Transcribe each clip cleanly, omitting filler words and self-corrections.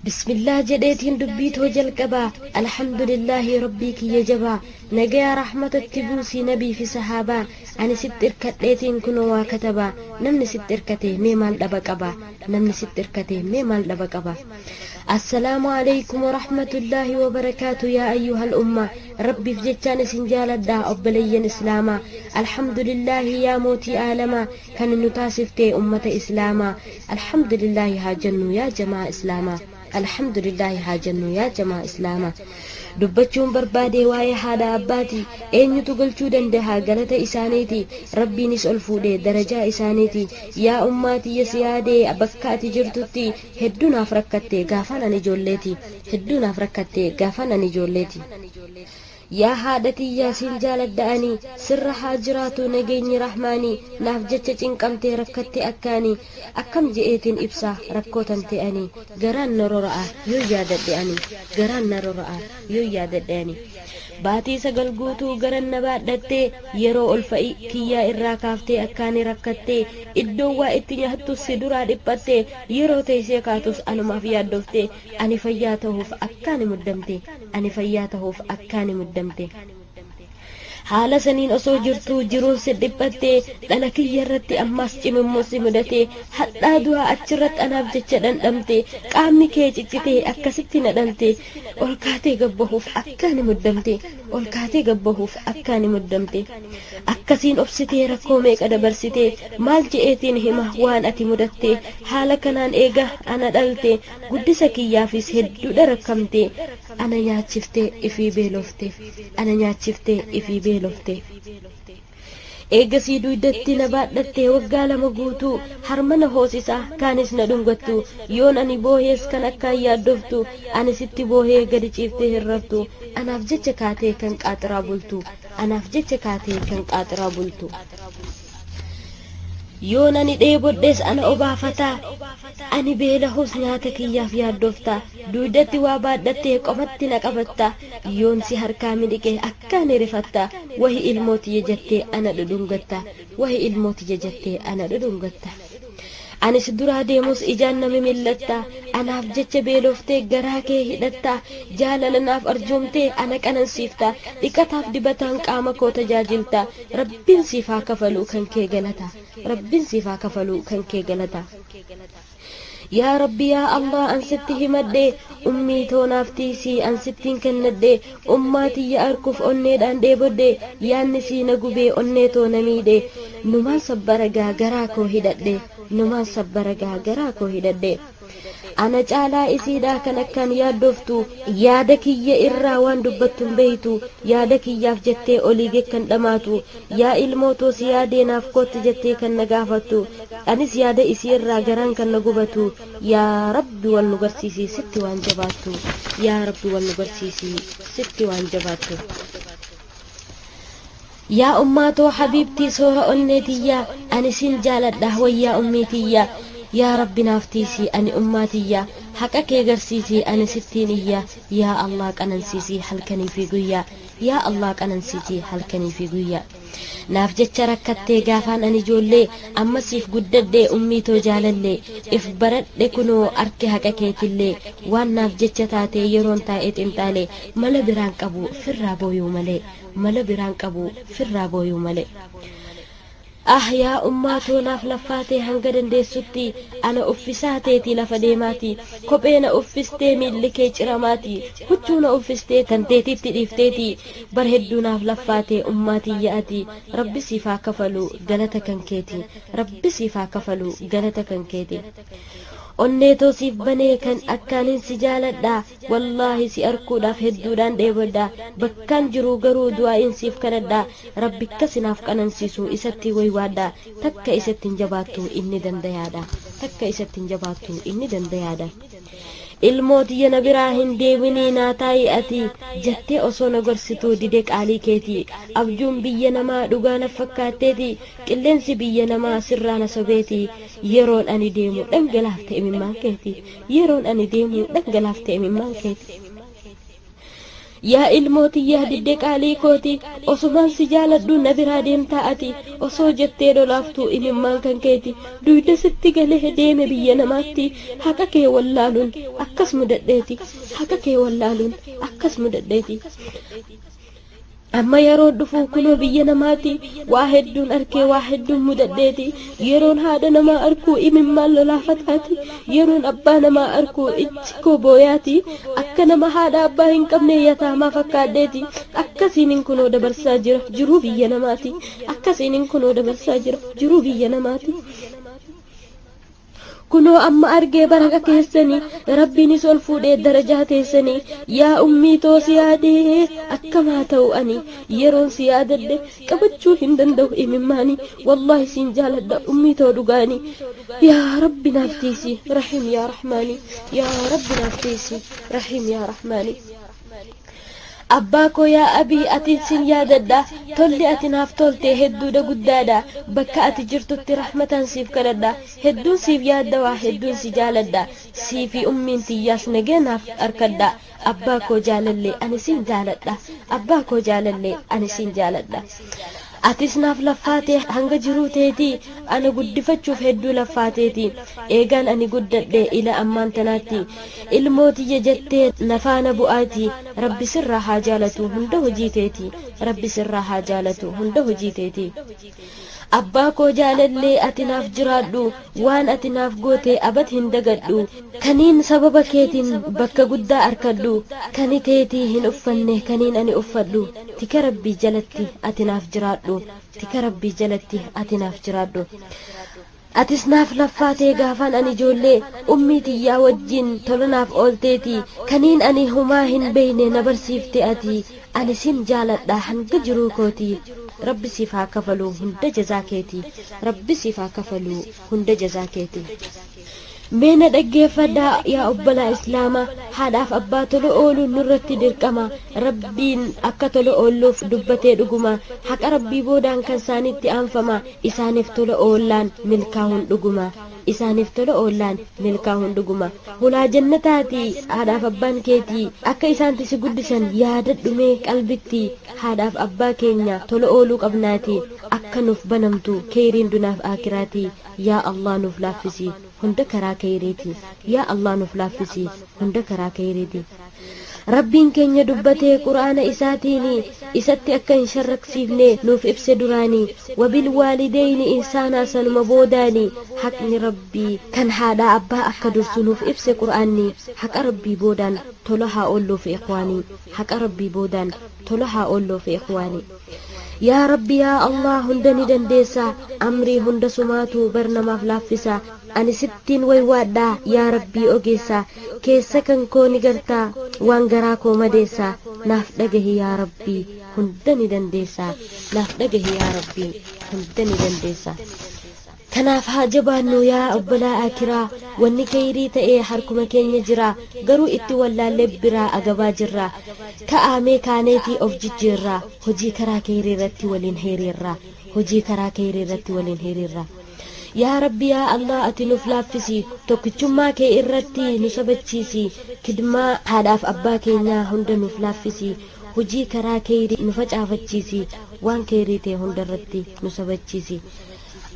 بسم الله جديتين دبيت وجل كبا الحمد لله ربك يجبا نجا رحمة التبوسي نبي في صحابة أنا ستر كتلتين كنوا كتبا نمن ستر كته ميمال دبكبا نمن ستر كته ميمال دبكبا السلام عليكم ورحمة الله وبركاته يا أيها الأمة ربي في جتان سنجال الدا أبليا إسلاما الحمد لله يا موتي آلما كان نتاسفتي أمة إسلاما الحمد لله هاجنو يا جماعة إسلاما الحمد لله هاجنو يا جماعة إسلاما دبتشون بربادي واي هذا أباتي أين يتقلتو دندها غلطة إسانيتي ربي نسأل فودي درجة إسانيتي يا أماتي يا سيادي أبكاتي جرتوتي هدونا فركتي غافانا نجوليتي هدونا فركتي غافانا نجوليتي يا هادتي يا سنجال الداني سر حاجراتو نجيني رحماني نافجتش تنكمتي ركتي أكاني أكم جئتين إبسا ركوتن تأني غران نرورا يو يادت داني غران نرورا يو يادت داني باتي سقل قوتو غران نبادتي يرو الفئي كيا إراكافتي أكاني ركتي إدوا إتنيا هتو السدورا دبتي يرو تيسيكاتوس أنا ما في يادوفتي أني فياته فأكاني مدمتي أني فياته فأكاني مدمتي حالا سنين أسو جرتو جرون سدبتي لنكي يرتي أماس جمم مسلمدتي حتى دوا أجرت أنا بجتشدن دمتي قامي كيجتتي أكستي ندمتي والكاتي قبهوف أكاني مدمتي والكاتي قبهوف أكاني مدمتي أكسين أبستي ركوميك أدبرستي مال جئتين هما وان أتي مدتي حالا كنان إيغا أنا دلتي قدسكي يافيس هدو دركمتي أنا نياتشفتي إفي بيلوفتي أنا نياتشفتي إفي بيلوفتي إيغسي دويدتي نبادتي وقالا مقوتو حرمنا هوسيسا كانس ندنغتو يون أني بوهيس كان أكا يادوفتو أنا ستي بوهي قد جيفتي هرفتو أنا فجتش كاتي كان قاترا بلتو أنا فجتش كاتي كان قاترا بلتو يون أني ديبوديس أنا أبافتا أني بيلا حسناتك ياف يادوفتا دويدتي وابادتي قفتي نقبتا يون سي هركامي ديكي أكاني رفتا وهي الموت يجتي أنا ددونغتا وهي الموت يجتي أنا ددونغتا أنا سدرا ديموس إجانا مملتا أنا فجتش بيلوفتي غراكي هدتا جالا لناف أرجومتي أنا كانن سيفتا لكتاف دبتان قامكو تجاجلتا ربين سيفا كفلو كان كي غلطا ربين سيفا كفلو كان كي غلطا يا ربي يا الله أنستي مدي أمي تونافتيسي أنستين كندي أماتي يا أركف أني دان دي بدي يا نسي نقبي أني تونميدي نمان صبرقا غراكو هددي نمان صبرقا غراكو هددي أنا جالا إسيدا كان يادوفتو يادك يا إراوان دبتم بيتو يادك يا فجتي أوليجي كان دماتو يا الموتو سيادي نافكوت جتي كان نقافتو أنا سيادة إسير راجران كان نقبتو يا رب والنقرسيسي ستي وانجباتو يا رب والنقرسيسي ستي وانجباتو يا أماتو حبيبتي سورة أنتيا أنا سنجالة دهوة يا أميتيا يا رب نافتيسي أني أماتيا حقك يقرسيسي أنا ستينية يا الله كننسيسي حلكني في قويا يا الله كننسيسي حلكني في قويا نافجت ركتي غافان أني جولي أما سيف قدد أمي تو جاللي إف برد لكنو أركي حقكيتلي وان نافجت تاتي يرون تايت انتالي ملا بران قبو فرابو يومالي ملا بران قبو فرابو يومالي يا أماتو ناف لفاتي هنگدن دي ستي أنا أفساتي لفديماتي كوبينا أفستي من لكي جراماتي هجونا أفستي تنتيتي تليفتيتي برهدو ناف لفاتي أماتي يأتي ربي سيفا كفلو غلطة كنكيتي ربي سيفا كفلو غلطة كنكيتي أنيتو سيف بني كان أكانين سجالة والله سي أركو داف هدودان ديبدا بكان جرو غرو دواين سيف كندا ربي كسناف كانن سيسو إستي ويوادا تكا إستين جباتو إني دنديادا تكا إستين جباتو إني دنديادا الموت ينبراهن ديويني ناتاي أتي جتي أصونا غرسطو ديدك علي كيتي أبجون بيّنما دوغانا فكاتيتي كلنسي بيّنما سرانا سبيتي يرون أني ديمو دنگلافتي من مانكيتي يرون أني ديمو دنگلافتي من مانكيتي yaa ilmooti yaa didde qaalii kooti osumaan si jaaladhu na biraa deemtaa ati osoo jettee lolaaftuu imimmaan kan keeti duyda sitti galee deeme biyya namaatti haqa kee wallaaluun akkas mudadheeti haqa kee wallaaluun akkas mudadheeti amma yeroo dhufu kunoo biyya namaati waa hedduun arkee waa hedduun mudadheeti yeroon haadha namaa arkuu imimmaan lolaafataati yeroon abbaa namaa arkuu ijji koo booyaati akka nama haadha abbaa hin qabne yataamaa fakkaadheeti akkasiin kunoo dabarsaa jira jiruu biyya namaati akkasiin kunoo dabarsaa jira jiruu biyya namaati kunoo amma argee baraka keessanii rabbiinis ol fuudhee darajaa teessanii yaa ummii too si yaadee akkamaa ta'u ani yeroon si yaadadde qabachuu hin danda'u imimmaanii wallahi siin jaaladha ummii too dhugaanii yaa rabbi naaf tiisi rahim yaa rahmaanii yaa rabbi naaf tiisi rahim yaa rahmaanii abbaa koo yaa abii ati sin yaadadha tolli ati naaf tolte hedduudha guddaadha bakka ati jirtutti rahmatan siif kadhadha hedduun siif yaadda hedduun si jaaladha siifi ummiin tiyyaas nagee naaf arkadha abbaa koo jaalallee ani sin jaaladha abbaa koo jaalallee ani sin jaaladha atis naaf laffaatee hanga jiruu teetii ana guddifachuuf hedduu laffaateeti eegaan ani guddadhe ila ammaan tanaatti ilmootiyya jettee nafaana bu'aati rabbi sirraa haa jaalatu hunda hojii teeti rabbi sirraa haa jaalatu hunda hojii teeti abbaa koo jaalallee ati naaf jiraadhu waan ati naaf goote abad hin dagadhu kaniin sababa keetiin bakka guddaa arkadhu kani teetii hin uffanne kaniin ani uffadhu tika rabbii jalatti ati naaf jiraadhu tika rabbii jalatti ati naaf jiraadhu atis naaf laffaatee gaafaan ani ijoollee ummii tiyyaa wajjin tola naaf oolteeti kaniin ani humaa hin beeyne na barsiifte ati ani sin jaaladha hanga jiruu kooti rabbi siif haa kafalu hunda jazaa keeti rabbi siif haa kafalu hunda jazaa keeti meena dhaggeeffadhaa yaa obbolaa islaamaa haadhaaf abbaa tola ooluun nurratti dirqama rabbiin akka tola oolluuf dubbatee dhuguma haqa rabbii boodaan kan isaanitti aanfama isaaniif tola oollaan milkaa'uun dhuguma isaaniif tola oollaan milkaa'uun dhuguma hulaa jannataati haadhaaf abbaan keetii akka isaanti si guddisan yaadadhumee qalbitti haadhaaf abbaa keenya tola ooluu qabnaati akka nuuf banamtu keeriin dunaaf aakiraati yaa allah nuuf laaffisi hunda karaa keeriiti yaa allah nuuf laaffisi hunda karaa keeriiti rabbiin keenya dubbatee qur'aana isaatiini isatti akka hin sharraksiifne nuuf ibse duraanii wabil waalideyni insaanaa sanuma boodaanii haqni rabbii kan haadhaa abbaa akka dursu nuuf ibse qur'aanni haqa rabbii boodaan tola haa oolluuf ikhwaanii haqa rabbii boodaan tola haa oolluuf ikhwaanii yaa rabbi yaa allah hunda ni dandeessa amrii hunda sumaatu barnamaaf laaffisa ani sittiin waywaadhaa yaa rabbii ogeessa keessa kan koo ni gartaa waan garaa koo madeessa naaf dhagahi yaa rabbii hunda ni dandeessa naaf dhagahi yaa rabbii hunda ni dandeessa kanaaf haa jabaannu yaa obbolaa akiraa wanni kayrii ta'ee harkuma keenya jira garuu itti wallaallee biraa agabaa jirra ka'aamee kaaneetii of jijjiirra hojii karaa kayrii irratti waliin hiriirra hojii karaa kayrii irratti waliin hiriirra yaa rabbi yaa allah ati nuuf laaffisi tokkichummaa kee irratti nu sabachiisi kidmaa haadhaaf abbaa keenyaa hunda nuuf laaffisi hojii karaa kayrii nu facaafachiisi waan kayrii ta'e hunda irratti nu sabachiisi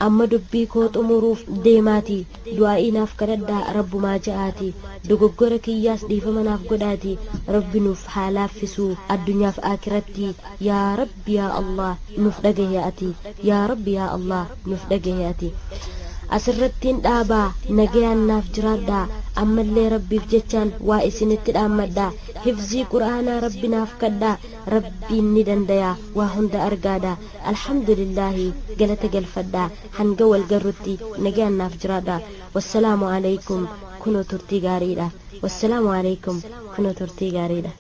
amma dubbii koo xumuruuf deemaati du'aa'ii naaf kadhadhaa rabbumaa ja'aati dogoggora kiyyaas dhiifama naaf godhaati rabbi nuuf haa laaffisu addunyaaf aakiratti yaa rabbi yaa allah nuuf dhagahe ati yaa rabbi yaa allah nuuf dhagahe ati asirrattiin dhaabaa nagayaan naaf jiraadhaa ammallee rabbiif jechaan waa isinitti dhaammadhaa hifzii qur'aanaa rabbi naaf kadhaa rabbiin ni dandayaa waa hunda argaadhaa alhamdulillaahi galata galfadhaa hanga walgarrutti nagayaan naaf jiraadhaa wassalaamu alaykum kunoo turtii gaariidha wassalaamu alaykum kunoo turtii gaariidha